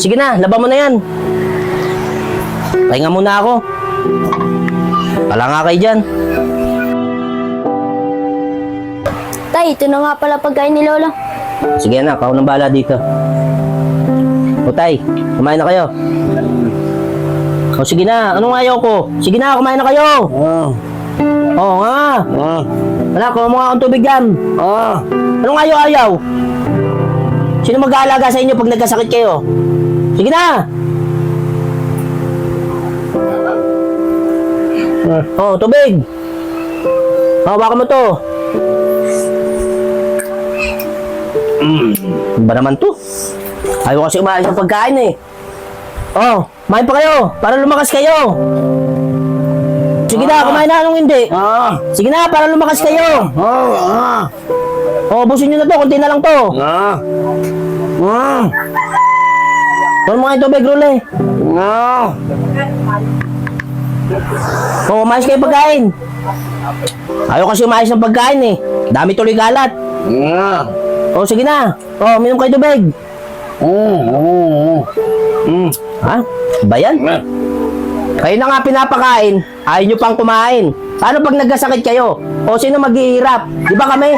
Sige na, laban mo na yan. Pahinga muna ako. Wala nga kayo dyan. Tay, ito na nga pala pagkain ni Lola. Sige na, ako nang bahala dito. O tay, kumain na kayo. O sige na, anong ayaw ko? Sige na, kumain na kayo. Oo nga. Wala, kumuha akong tubig yan. Anong ayaw? Sino mag-aalaga sa inyo pag nagkasakit kayo? Sige na. Oh, tubig. Hawakan mo to. Ano ba naman to? Ayaw kasi umayos ng pagkain eh. Oh, kumain pa kayo para lumakas kayo. Sige na, kumain na, anong hindi? Sige na, para lumakas kayo. Oh, ubusin nyo na to, konti na lang to. Tuwan mo nga yung tubig, Rule. Oh, umayos kayo pagkain. Ayaw kasi umayos ng pagkain eh. Dami tuloy kalat. Oh, sige na. Oh, minum kayo tubig. Ha? Ba yan? Kayo na nga pinapakain, ayaw nyo pang kumain. Paano pag nagkasakit kayo? O sino maghihirap? Di ba kami?